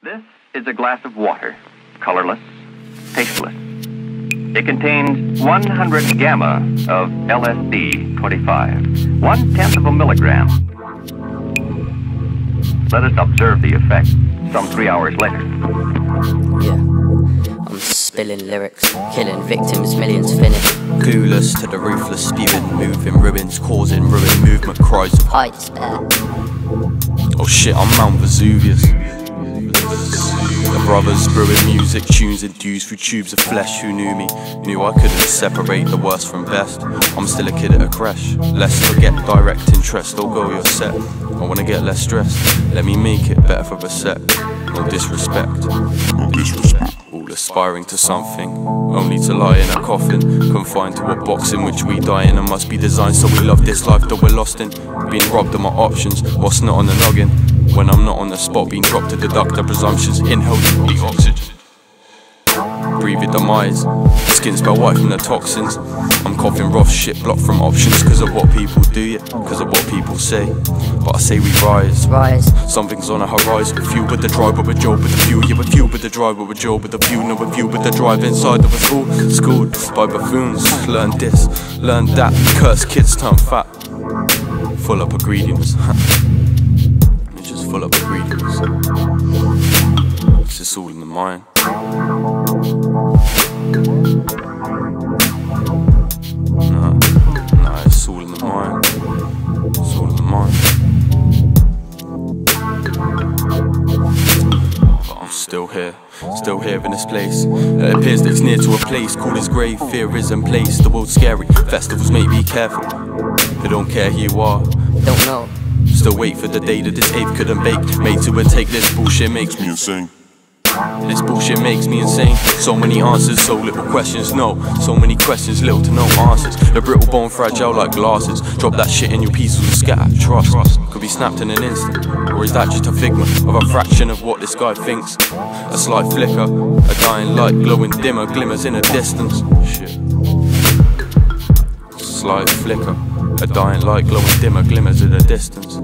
This is a glass of water, colorless, tasteless. It contains 100 gamma of LSD-25, 1/10 of a milligram. Let us observe the effect some 3 hours later. Yeah, I'm spilling lyrics, killing victims, millions finished. Clueless to the ruthless, spewing, moving ruins, causing ruin, movement cries of I despair. oh shit, I'm Mount Vesuvius. The brothers brewing music, tunes induced through tubes of flesh. Who knew me? Knew I couldn't separate the worst from best. I'm still a kid at a crash. Let's forget direct interest, or go your set. I wanna get less stressed. Let me make it better for a sec. No disrespect. No disrespect. All aspiring to something, only to lie in a coffin, confined to a box in which we die in, and must be designed so we love this life that we're lost in. Being robbed of my options, what's not on the noggin? When I'm not on the spot, being dropped to deduct the presumptions. Inhale the oxygen, breathe your demise. Skin spell white from the toxins. I'm coughing rough shit, blocked from options. Cause of what people do, yeah, cause of what people say. But I say we rise. Something's on a horizon. We're fueled with the drive, but we're job with the fuel. Yeah, we're fueled with the drive, but we're job with the fuel. No, we're fueled with the drive inside of a school. Schooled by buffoons. Learn this, learn that. Cursed kids turn fat. Full up ingredients. It's just full up ingredients. It's just all in the mind. Nah, it's all in the mind. It's all in the mind. But I'm still here in this place. It appears that it's near to a place called his grave. Fear is in place, the world's scary. Festivals make me careful. They don't care who you are. Don't know. Still wait for the day that this ape couldn't bake. Made to take this bullshit makes me insane. This bullshit makes me insane. So many answers, so little questions, no. So many questions, little to no answers. The brittle bone fragile like glasses. Drop that shit in your pieces and scatter. Trust could be snapped in an instant. Or is that just a figment of a fraction of what this guy thinks? A slight flicker, a dying light glowing dimmer, glimmers in a distance. Shit. Slight flicker, a dying light glowing dimmer, glimmers in a distance.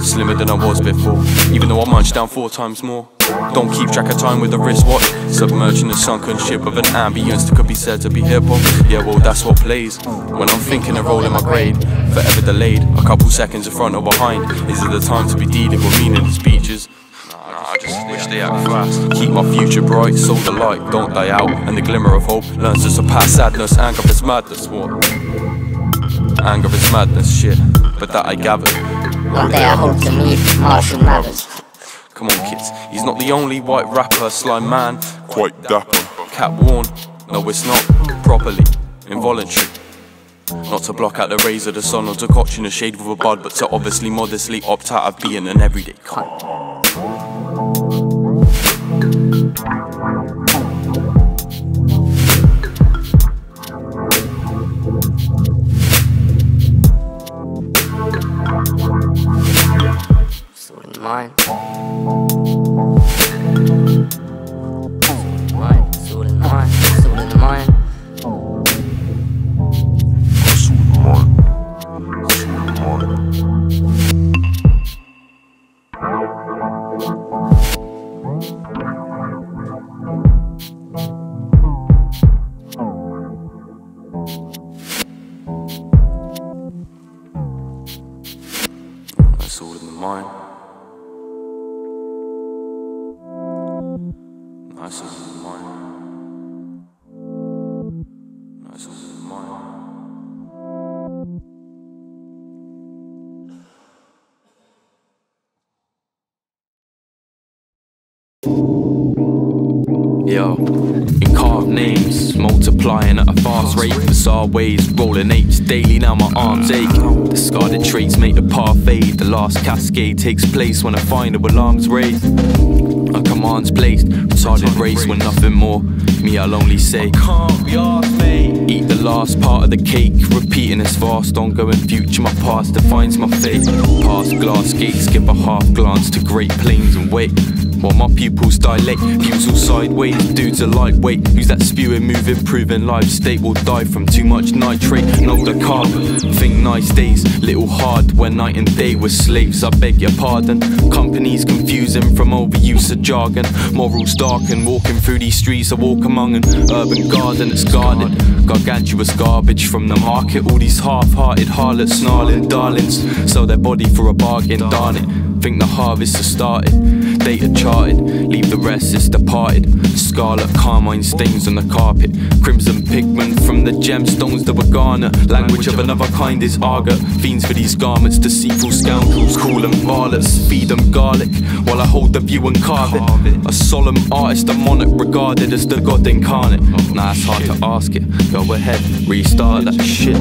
Slimmer than I was before, even though I munched down 4 times more. Don't keep track of time with a wristwatch. Submerged in a sunken ship of an ambience that could be said to be hip-hop. Yeah, well, that's what plays when I'm thinking of rolling my grade. Forever delayed, a couple seconds in front or behind. Is it the time to be dealing with meaningless speeches? I just wish they act fast. Keep my future bright, so the light don't die out, and the glimmer of hope learns to surpass sadness. Anger is madness, what? Anger is madness, shit, but that I gathered. One day I hope to meet Marshall Mathers. Come on kids, he's not the only white rapper, slime man, quite dapper. Cap worn, no it's not, properly, involuntary. Not to block out the rays of the sun or to catch in the shade with a bud, but to obviously modestly opt out of being an everyday cunt. Mine. That's all in the mind. Nice all in the mind. Nice all in the mind. Yo, in carved names, multiplying at a fast rate. Bizarre ways, rolling apes daily, now my arms ache. Discarded traits make the path fade. The last cascade takes place when a final alarm's raised. A command's placed, retarded race when nothing more. Me, I'll only say, can't be arsed, mate. Eat the last part of the cake, repeating this vast, ongoing future. My past defines my fate. Past glass gates, give a half glance to great plains and wait. while my pupils dilate. Views all sideways, dudes are lightweight. Who's that spewing, moving, proving live state will die from too much nitrate. Know the carb, think nice days, little hard when night and day were slaves. I beg your pardon. Companies confusing from overuse of jargon. Morals darken, walking through these streets. I walk among an urban garden that's guarded. Gargantuous garbage from the market. All these half-hearted harlots snarling darlings, sell their body for a bargain, darn it. Think the harvest has started, data charted, leave the rest, it's departed. Scarlet carmine stains on the carpet, crimson pigment from the gemstones that were garnet. Language of another kind is argot. Fiends for these garments, deceitful scoundrels, call them varlets. Feed them garlic while I hold the view and carve it. A solemn artist, a monarch regarded as the god incarnate. Nah, it's hard to ask it, go ahead, restart that shit.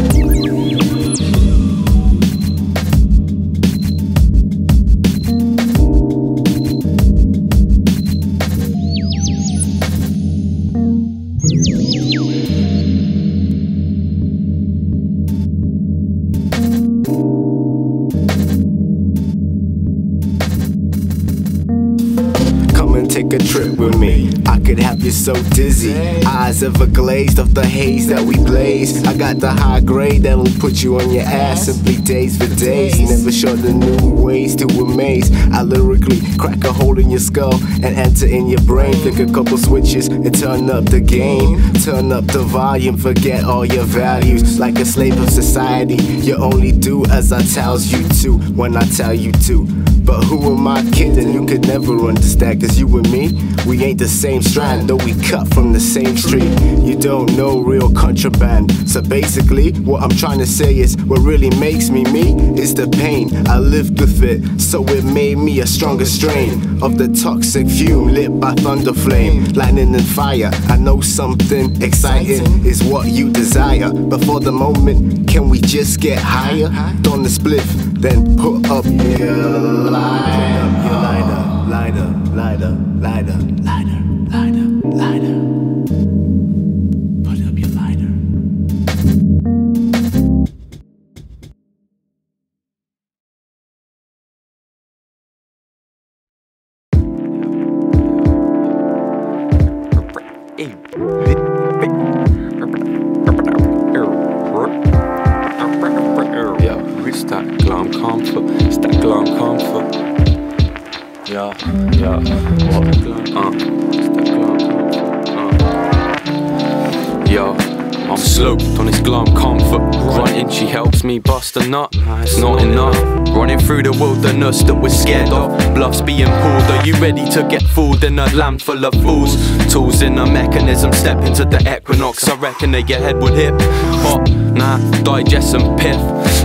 Take a trip with me, I could have you so dizzy. Eyes ever glazed off the haze that we blaze. I got the high grade that will put you on your ass. Simply days for days, never show the new ways to amaze. I lyrically crack a hole in your skull and enter in your brain. Flick a couple switches and turn up the gain. Turn up the volume, forget all your values. Like a slave of society, you only do as I tells you to, when I tell you to. But who am I kidding? You could never understand, cause you and me, we ain't the same strand, though we cut from the same street. You don't know real contraband. So basically, what I'm trying to say is, what really makes me me is the pain. I lived with it, so it made me a stronger strain of the toxic fume lit by thunder flame. Lightning and fire, I know something exciting is what you desire. But for the moment, can we just get higher? Don the spliff, then put up your lighter, lighter, lighter, lighter, lighter, lighter, lighter. Put up your lighter. Yo, it's that GLUM comfort, it's that GLUM comfort. Yeah, what? It's that GLUM comfort. Yo, I'm sloped on this GLUM comfort. Running, she helps me bust a nut. It's not enough. Running through the wilderness that we're scared of. Bluffs being pulled, are you ready to get fooled in a land full of fools? Tools in a mechanism, step into the equinox. I reckon they get head would hip. Hot, nah, digest some piff.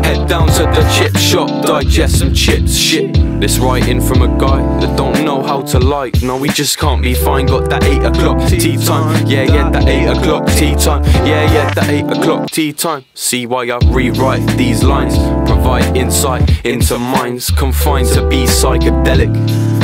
Head down to the chip shop, digest some chips. Shit, this writing from a guy that don't know how to like. No, we just can't be fine. Got that 8 o'clock tea time. Yeah, that 8 o'clock tea time. Yeah, that 8 o'clock tea time. See why I rewrite these lines. Provide insight into minds confined to be psychedelic.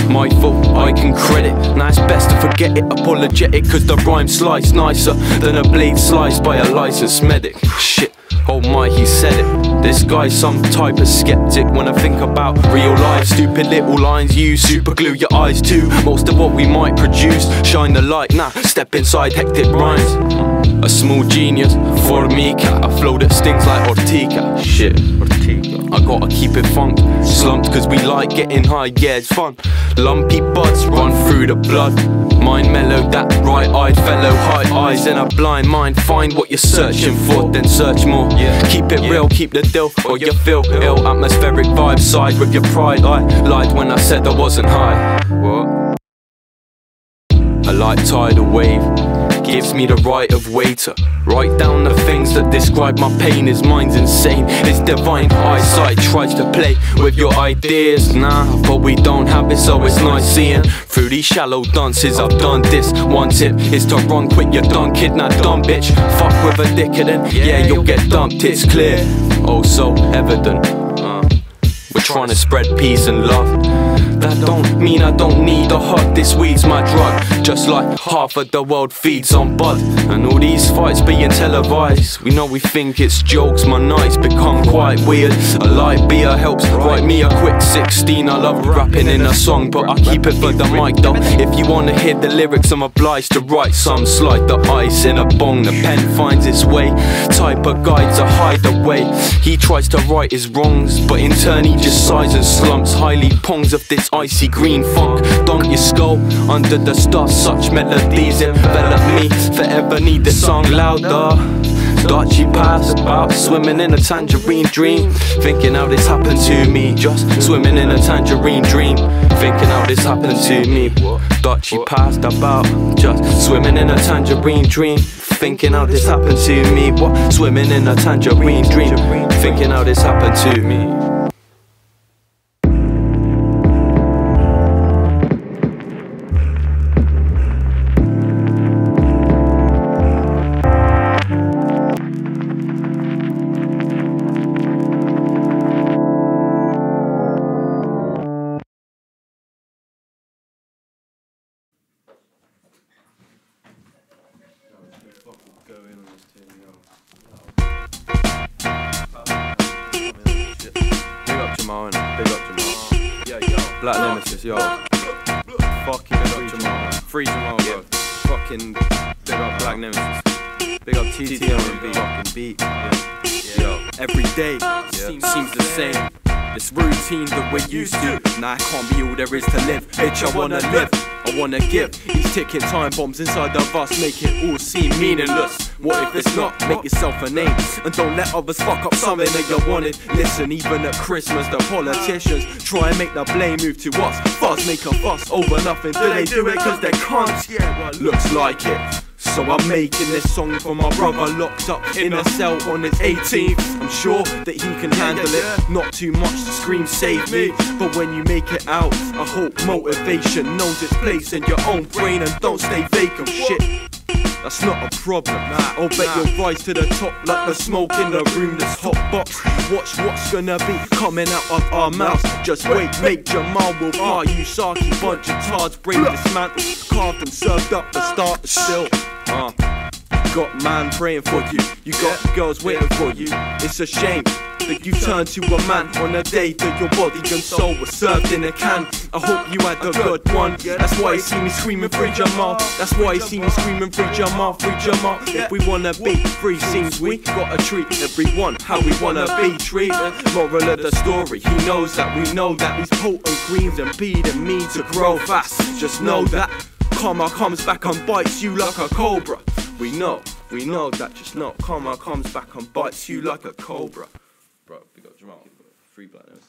My fault, I can credit. Now it's best to forget it. Apologetic, cause the rhyme slice nicer than a blade sliced by a licensed medic. Shit. Oh my, he said it. This guy's some type of skeptic when I think about real life. Stupid little lines you super glue your eyes to. Most of what we might produce, shine the light, nah, step inside hectic rhymes. A small genius, formica, a flow that stings like Ortega. Shit, Ortega, I gotta keep it funked. Slumped cause we like getting high, yeah it's fun. Lumpy buds run through the blood. Mind mellow, that right-eyed fellow. High eyes and a blind mind. Find what you're searching for, then search more. Keep it real, keep the deal, or you feel ill. Atmospheric vibe, side with your pride. I lied when I said I wasn't high. What? A light tidal wave gives me the right of way to write down the things that describe my pain. His mind's insane, his divine eyesight tries to play with your ideas. Nah, but we don't have it, so it's nice seeing through these shallow dances. I've done this. One tip is to run quick, you're done kid, now dumb bitch. Fuck with a decadent, yeah you'll get dumped, it's clear. Oh so evident. We're trying to spread peace and love. that don't mean I don't need a hug. This weed's my drug, just like half of the world feeds on bud. And all these fights being televised, we know we think it's jokes, my nights become quite weird. A light beer helps write me a quick 16. I love rapping in a song, but I keep it for the mic though. If you wanna hear the lyrics, I'm obliged to write some. Slide the ice in a bong, the pen finds its way. Type of guide to hide away. He tries to right his wrongs, but in turn he just sighs and slumps. Highly pongs of this icy green funk. Don't you skull under the stars, such melodies envelop me. Forever need the song louder. Dodgy pass about, swimming in a tangerine dream. Thinking how this happened to me, just swimming in a tangerine dream. Thinking how this happened to me. Dodgy passed about, just swimming in a tangerine dream. Thinking how this happened to me. What? Swimming in a tangerine dream. Thinking how this happened to me. Big up Jamal. Yo, Black Nemesis, yo. Fucking big up Jamal. Free Jamal, bro. Fucking big up Black Nemesis. Big up TTM and beat. Fucking beat. Yo, every day seems the same. This routine that we're used to. Nah, it can't be all there is to live. Bitch, I wanna live, I wanna give. These ticking time bombs inside of us make it all seem meaningless. What if it's not? Make yourself a name, and don't let others fuck up something that you wanted. Listen, even at Christmas the politicians try and make the blame move to us. Fast make a fuss over nothing. Do they do it cause they can't? Yeah, well, looks like it. So I'm making this song for my brother locked up in a cell on his 18th. I'm sure that he can handle it. Not too much to scream save me, but when you make it out, I hope motivation knows its place in your own brain and don't stay vacant. Shit, that's not a problem. I'll bet you'll rise to the top like the smoke in the room that's hot box. Watch what's gonna be coming out of our mouths. Just wait, make Jamal will fire you sarky bunch of tards. Brain dismantled, carved and served up the starter still. Got man praying for you, you got girls waiting for you. It's a shame that you turned to a man on a day that your body and soul was served in a can. I hope you had a good one. That's why you see me screaming free Jamal. That's why you see me screaming free Jamal, free Jamal. If we wanna be free, seems we gotta treat everyone how we wanna be treated. Moral of the story, he knows that we know that these potent greens impeding me to grow fast. Just know that karma comes back and bites you like a cobra. We know that, just know karma comes back and bites you like a cobra. Bro, we got Jamal, free Black Nemesis.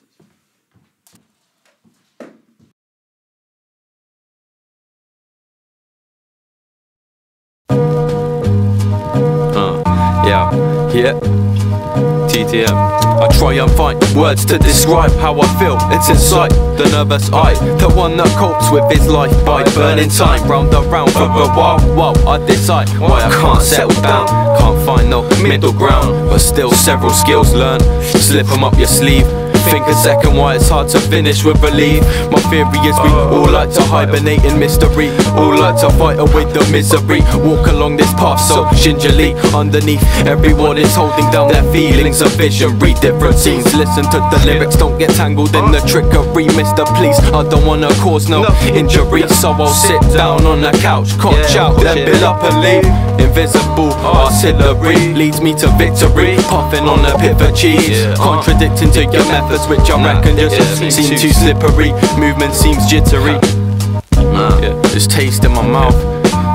Yeah, TTM. I try and find words to describe how I feel. It's inside the nervous eye, the one that copes with his life by burning time round and round for a while. While I decide why I can't settle down, can't find no middle ground, but still several skills learned. Slip them up your sleeve. Think a second why it's hard to finish with relief. My theory is we all like to hibernate in mystery, all like to fight away the misery. Walk along this path so gingerly. Underneath everyone is holding down their feelings of vision. Read different scenes, listen to the lyrics, don't get tangled in the trickery. Mr. Please, I don't wanna cause no injury, so I'll sit down on the couch, coach out, then build up and leave. Invisible artillery leads me to victory. Puffing on a pit of cheese, contradicting to your methods, which I reckon just seem too slippery. Movement seems jittery. Just taste in my mouth.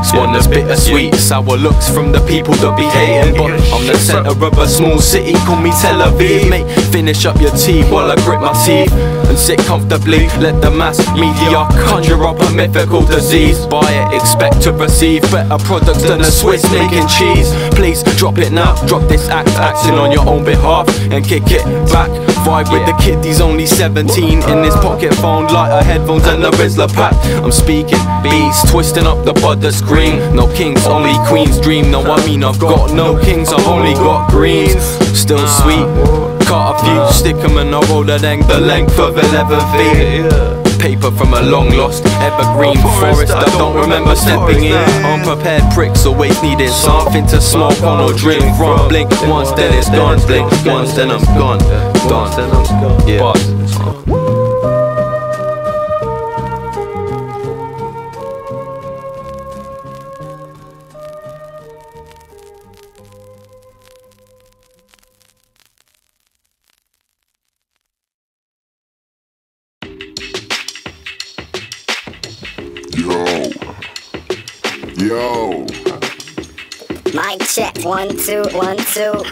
It's one that's bittersweet, sour looks from the people that be hating, but I'm the centre of a small city, call me Tel Aviv. Mate, finish up your tea while I grip my teeth and sit comfortably. Let the mass media conjure up a mythical disease. Buy it, expect to receive better products than a Swiss making cheese. Please drop it now, drop this act, acting on your own behalf, and kick it back. Vibe with the kid, he's only 17. In his pocket phone, lighter headphones and a Rizzler pack. I'm speaking beats, twisting up the butter screen. No kings, only queens dream. No, I mean I've got no kings, I've only got greens. Still sweet, cut a few, stick 'em and I roll the length of 11 feet. Paper from a long lost evergreen forest I don't remember stepping in. Unprepared pricks always needing something to smoke on or drink from. Blink once then it's gone, blink once then I'm gone. Done. Yeah. Yo. Mic check, 1 2 1 2.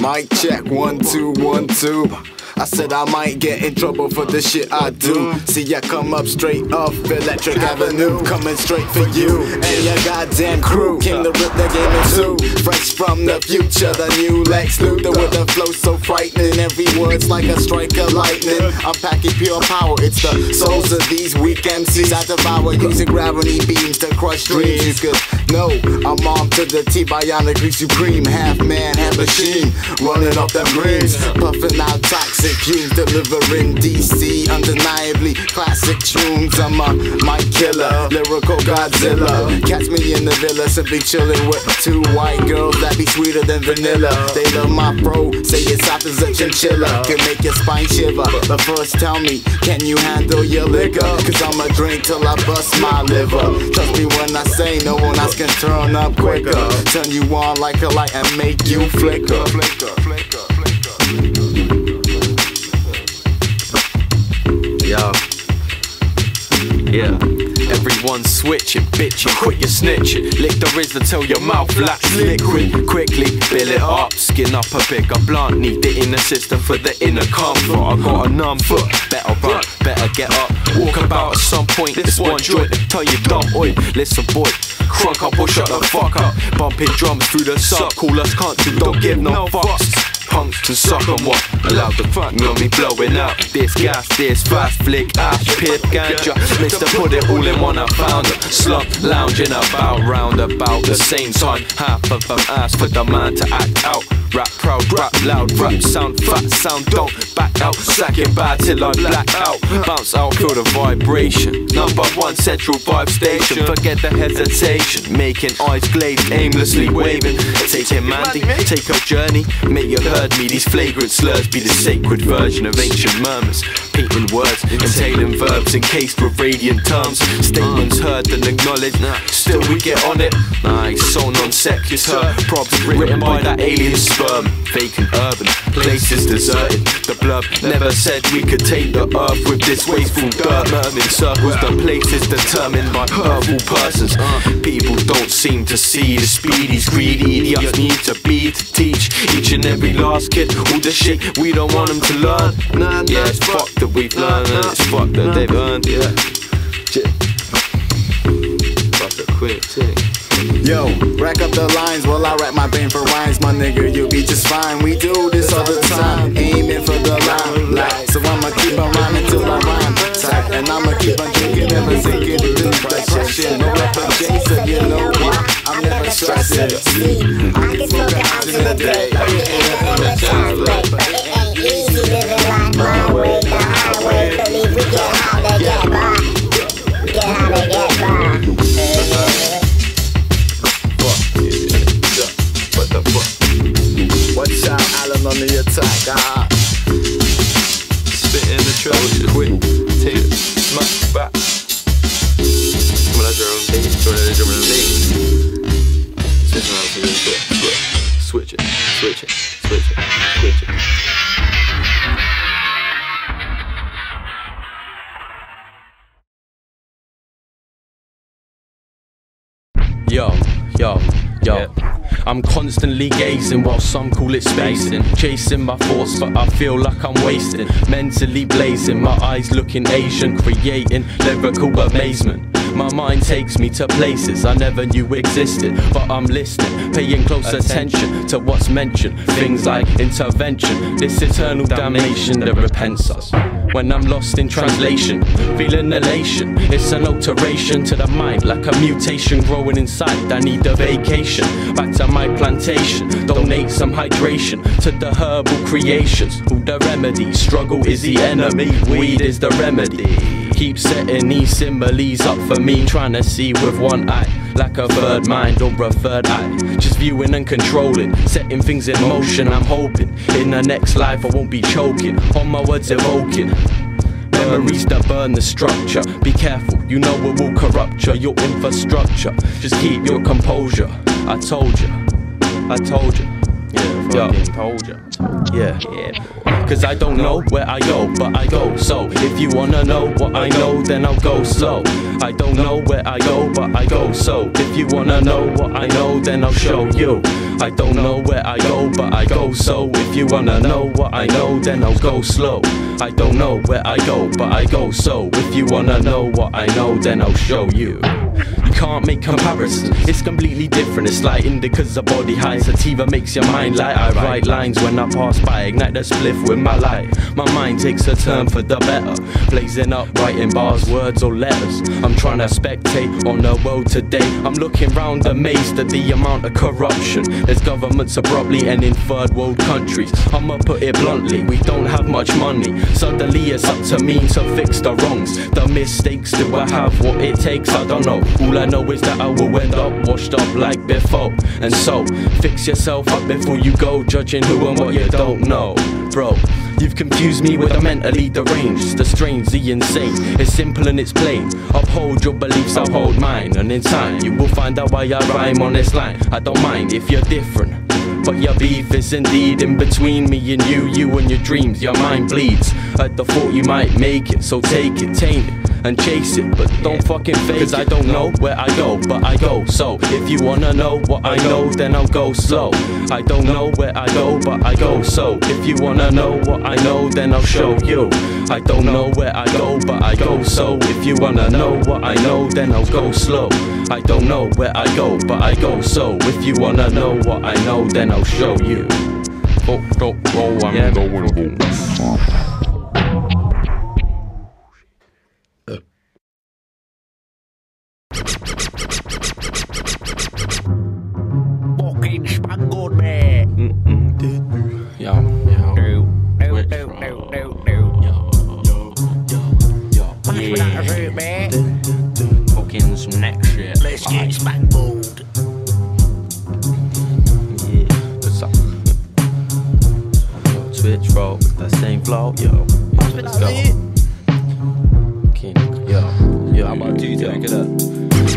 Mic check, 1 2 1 2. I said I might get in trouble for the shit I do. See, I come up straight off Electric Avenue, coming straight for you and your goddamn crew. Came to rip the game in two. Fresh from the future, the new Lex Luthor with a flow so frightening. Every word's like a strike of lightning. I'm packing pure power. It's the souls of these weak MCs I devour, using gravity beams to crush dreams. You could know I'm on to the T, bionically supreme, half man, half machine, running off them greens, puffing out toxic fumes, delivering DC undeniably classic tunes. I'm a mic killer, lyrical Godzilla. Catch me in the villa, simply chilling with two white girls that be sweeter than vanilla. They love my pro, say it's soft as a chinchilla, can make your spine shiver. But first tell me, can you handle your liquor? Cause I'ma drink till I bust my liver. Trust me when I say no one else can turn up quicker, turn you on like a light and make you flicker. Yo. Yeah. Everyone's switching, bitching, quit your snitching. Lick the Rizzler till your mouth lacks liquid. Quickly fill it up, skin up a bigger blunt. Need the inner system for the inner comfort. I got a numb foot, better run, better get up. Walk about at some point, this one joint, tell you dumb, oi, listen boy. Crunk up or shut the fuck up. Bumping drums through the suck, call us country, don't give no fucks. Punks to suck on what? Allow the fuck on me blowing out. This gas, this fast flick, ash, pip, ganja. Mr. Put it all in one, I found her. Slump, lounging about, round about the same time. Half of them ask for the man to act out. Rap proud, rap loud, rap sound fat, sound don't back out. Slacking bad till I black out. Bounce out, feel the vibration. #1 central vibe station. Forget the hesitation, making eyes glazed, aimlessly waving. Taking Mandy, take a journey, make you heard me. These flagrant slurs be the sacred version of ancient murmurs. Painting words, entailing verbs encased with radiant terms. Statements heard and acknowledged, still we get on it. Nice, so non-sequitur. Probs written by that alien sperm. Vacant urban, places deserted. The blurb never said we could take the earth with this wasteful dirt. Mermin circles, the places determined by hurtful persons. People don't seem to see the speedies, greedy idiots need to be to teach each and every last kid all the shit we don't want them to learn. Yeah, it's fucked that we've learned and it's fucked that they've earned. Yeah, fuck a quick tick. Yo, rack up the lines while I rack my brain for rhymes, my nigga, you'll be just fine. We do this all the time, aiming for the limelight. So I'ma keep on rhyming till I rhyme tight, and I'ma keep on drinking, never sinking into the shit. No rapper chaser, you know what? I'm never stressing. I can smoke it out in the day, but it ain't the chance play. But it ain't easy living life my way, the highway. Believe we get how to get by, get how to get by. Watch out, Alan on the attack. Spit in the trash, quick, take it, smack back. When I drum beat, throw that drum in the beat. Switch around to this bit, switch it, switch it, switch it, switch it. Yo. Yeah. I'm constantly gazing while some call it spacing. Chasing my thoughts but I feel like I'm wasting. Mentally blazing, my eyes looking Asian. Creating lyrical amazement. My mind takes me to places I never knew existed. But I'm listening, paying close attention to what's mentioned. Things like intervention, this eternal damnation that repents us. When I'm lost in translation, feeling elation. It's an alteration to the mind, like a mutation growing inside. I need a vacation, back to my plantation. Donate some hydration to the herbal creations. Who the remedy? Struggle is the enemy, weed is the remedy. Keep setting these similes up for me, trying to see with one eye, like a third mind or a third eye. Just viewing and controlling, setting things in motion. I'm hoping in the next life I won't be choking on my words evoking memories that burn the structure. Be careful, you know it will corrupt your infrastructure. Just keep your composure. I told you, yeah, fucking told you, yeah. Cause I don't know where I go, but I go. So if you wanna know what I know, then I'll go slow. I don't know where I go, but I go. So if you wanna know what I know, then I'll show you. I don't know where I go, but I go. So if you wanna know what I know, then I'll go slow. I don't know where I go, but I go. So if you wanna know what I know, then I'll show you. You can't make comparisons, it's completely different. It's like indica's a body high, sativa makes your mind light. I write lines when I pass by, ignite the spliff with my light. My mind takes a turn for the better, blazing up, writing bars, words or letters. I'm trying to spectate on the world today. I'm looking round amazed at the amount of corruption. There's governments abruptly and in third world countries. I'ma put it bluntly, we don't have much money. Suddenly it's up to me to fix the wrongs, the mistakes. Do I have what it takes? I don't know. All I know is that I will end up washed up like before. And so, fix yourself up before you go judging who and what you don't know. Bro, you've confused me with the mentally deranged, the strange, the insane. It's simple and it's plain. Uphold your beliefs, I'll hold mine. And in time, you will find out why I rhyme on this line. I don't mind if you're different, but your beef is indeed in between me and you and your dreams. Your mind bleeds at the thought you might make it. So take it, taint it, and chase it, but don't fucking fake it. Cause I don't know where I go, but I go. So if you wanna know what I know, then I'll go slow. I don't know where I go, but I go. So if you wanna know what I know, then I'll show you. I don't know where I go, but I go. So if you wanna know what I know, then I'll go slow. I don't know where I go, but I go. So if you wanna know what I know, then I'll show you. I'm going home. Fucking spangled man. Pass me that fruit, man. Fucking some next shit. Let's get spangled. Yeah, what's up? Twitch, bro, that same flow, yo. Pass me that fruit. King, yo, how about you take it up?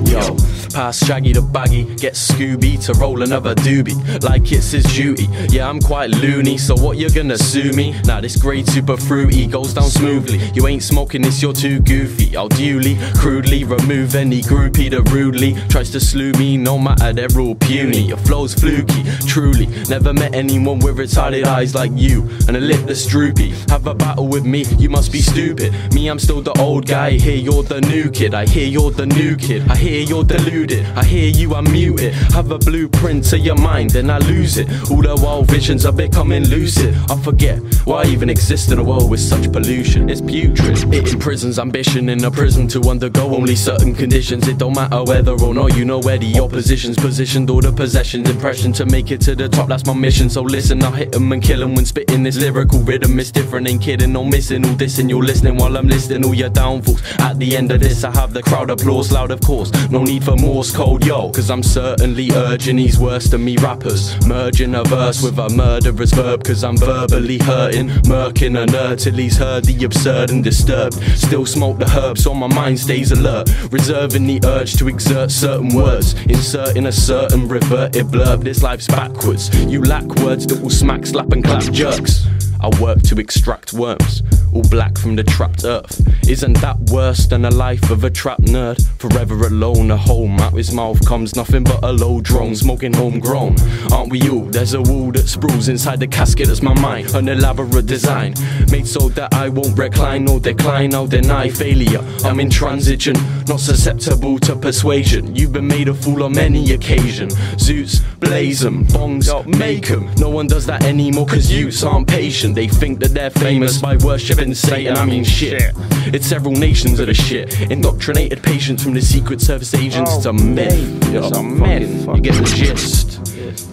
Yo, pass Shaggy the baggy, get Scooby to roll another doobie, like it's his duty. Yeah, I'm quite loony, so what you gonna sue me? Nah, this grade super fruity goes down smoothly. You ain't smoking this, you're too goofy. I'll duly, crudely remove any groupie that rudely tries to slew me, no matter they're all puny. Your flow's fluky, truly. Never met anyone with retarded eyes like you and a lip that's droopy. Have a battle with me, you must be stupid. Me, I'm still the old guy, here you're the new kid. I hear you're the new kid, I hear you're deluded. I hear you, I'm muted. Have a blueprint to your mind, then I lose it. All the wild visions are becoming lucid. I forget why I even exist in a world with such pollution. It's putrid. It imprisons ambition in a prison to undergo only certain conditions. It don't matter whether or not you know where the opposition's positioned or the possession's impression to make it to the top. That's my mission. So listen, I'll hit 'em and kill 'em when spitting this lyrical rhythm. It's different, ain't kidding, no missing all this, and you're listening while I'm listing all your downfalls. At the end of this, I have the crowd applause loud, of course. No need for Morse code, yo, cause I'm certainly urging these worse than me rappers. Merging a verse with a murderous verb, cause I'm verbally hurting. Murking a nerd till he's heard the absurd and disturbed. Still smoke the herb so my mind stays alert. Reserving the urge to exert certain words. Inserting a certain reverted blurb. This life's backwards. You lack words that will smack, slap and clap jerks. I work to extract worms, all black from the trapped earth. Isn't that worse than a life of a trapped nerd? Forever alone, a home out his mouth comes nothing but a low drone, smoking homegrown. Aren't we all? There's a wall that sprawls inside the casket that's my mind. An elaborate design, made so that I won't recline or decline. I'll deny failure. I'm intransigent, not susceptible to persuasion. You've been made a fool on many occasion. Zoots, blaze 'em, bongs, make 'em. No one does that anymore cause youths aren't patient. They think that they're famous by worshipping Satan. I mean shit, it's several nations of the shit. Indoctrinated patients from the Secret Service agents to myth. It's a myth. You get the gist.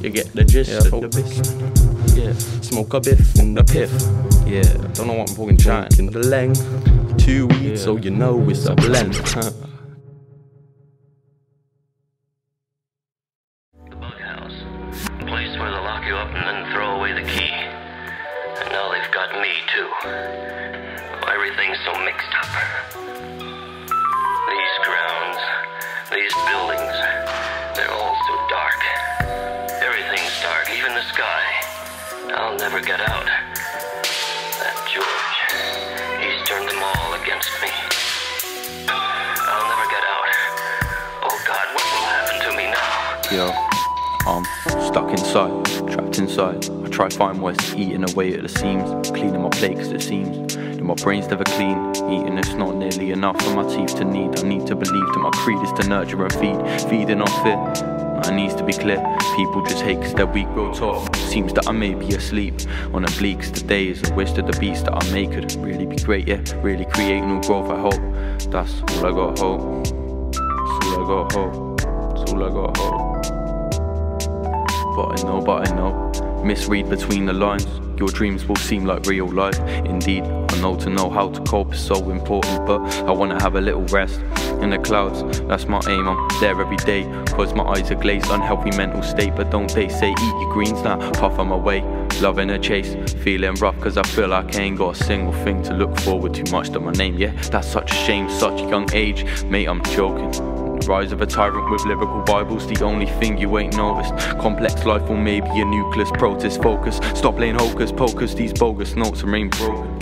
You get the gist of the biff. Yeah, smoke a biff and a piff. Yeah, Don't know what I'm fucking chanting. the length. 2 weeks, so you know it's a blend. The bug house. A place where they'll lock you up and then throw away the key. And now they've got me too. Oh, everything's so mixed up. These grounds, these buildings, they're all so dark. Everything's dark, even the sky. I'll never get out. That George, he's turned them all against me. I'll never get out. Oh God, what will happen to me now? Yo, I'm stuck inside, trapped inside. I try find what's eating away at the seams, cleaning my plate cause it seems that my brain's never clean. Eating it's not nearly enough for my teeth to need. I need to believe that my creed is to nurture and feed, feeding off it. It needs to be clear, people just hate cause they're weak, real talk. Seems that I may be asleep on a bleak the days. I wish that the beats that I make could really be great, yeah. Really create new growth, I hope. That's all I got hope. That's all I got hope. That's all I got hope. But I know, misread between the lines. Your dreams will seem like real life. Indeed, I know to know how to cope is so important, but I wanna have a little rest in the clouds. That's my aim, I'm there every day, cause my eyes are glazed, unhealthy mental state. But don't they say eat your greens now, puff on my way, loving a chase, feeling rough cause I feel like I ain't got a single thing to look forward to much to my name. Yeah, that's such a shame, such a young age, mate, I'm joking. Rise of a tyrant with lyrical Bibles, the only thing you ain't noticed. Complex life or maybe a nucleus protest focus. Stop playing hocus pocus, these bogus notes remain broken.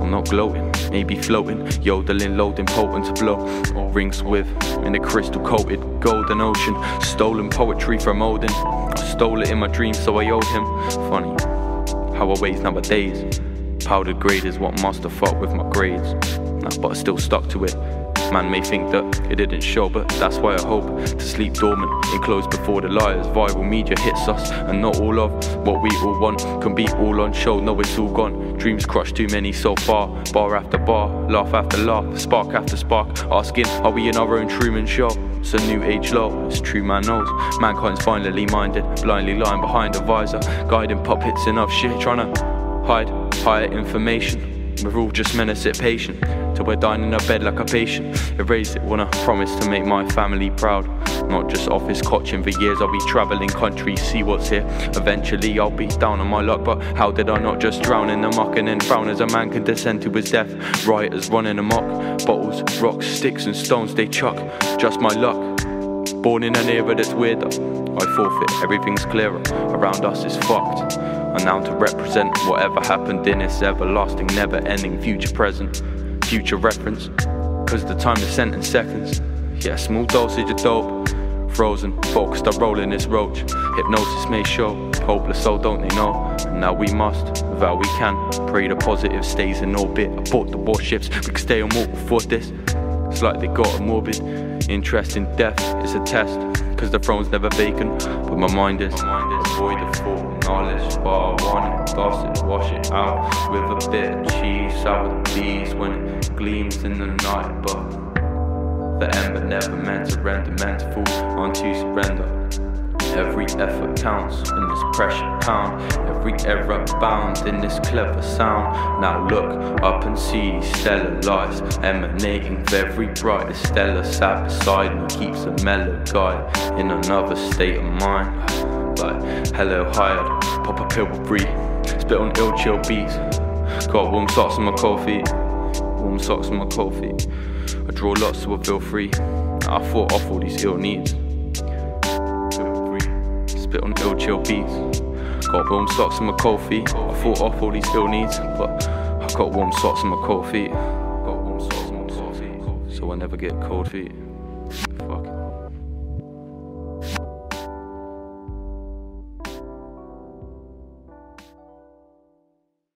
I'm not gloating, maybe floating, yodeling, loading, potent to blow. All rings with in the crystal coated golden ocean. Stolen poetry from Odin, I stole it in my dreams so I owed him. Funny how I waste nowadays. Powdered grade is what must have fucked with my grades. Nah, but I still stuck to it. Man may think that it didn't show, but that's why I hope to sleep dormant, enclosed before the liars. Viral media hits us, and not all of what we all want can be all on show. No, it's all gone. Dreams crushed, too many so far. Bar after bar, laugh after laugh, spark after spark. Asking, are we in our own Truman show? It's a new age low, it's true man knows. Mankind's finally minded, blindly lying behind a visor, guiding puppets enough shit, trying to hide higher information. We're all just meant to sit patient till we're dying in our bed like a patient. Erase it, wanna promise to make my family proud. Not just office cotching for years, I'll be travelling countries, see what's here. Eventually I'll be down on my luck, but how did I not just drown in the muck and then frown as a man can descend to his death? Rioters running amok, bottles, rocks, sticks and stones they chuck. Just my luck, born in an era that's weirder. I forfeit, everything's clearer, around us is fucked. I'm now to represent whatever happened in this everlasting, never-ending future present. Future reference, cause the time is sent in seconds. Yeah, small dosage of dope, frozen, focused on rolling this roach. Hypnosis may show, hopeless so don't they know. And now we must, vow we can, pray the positive stays in orbit. Abort the warships, we can stay on walk before this. It's like they got a morbid interest in death, it's a test. Cause the throne's never vacant, but my mind is void of full knowledge. But I want it, gossip, wash it out with a bit of cheese. Sour bees when it gleams in the night. But the ember never meant to render, meant to fall onto surrender. Every effort counts in this pressure pound. Every error bound in this clever sound. Now look up and see these stellar lights emanating very bright. The stellar sat beside me keeps a mellow guy in another state of mind. Like hello hired, pop a pill for free, spit on ill chill beats. Got warm socks on my cold feet, warm socks on my cold feet. I draw lots so I feel free. I fought off all these ill needs. Spit on ill chill beats. Got warm socks on my cold feet. I fought off all these ill needs, but I got warm socks on my cold feet. Got warm socks on my cold feet, so I never get cold feet.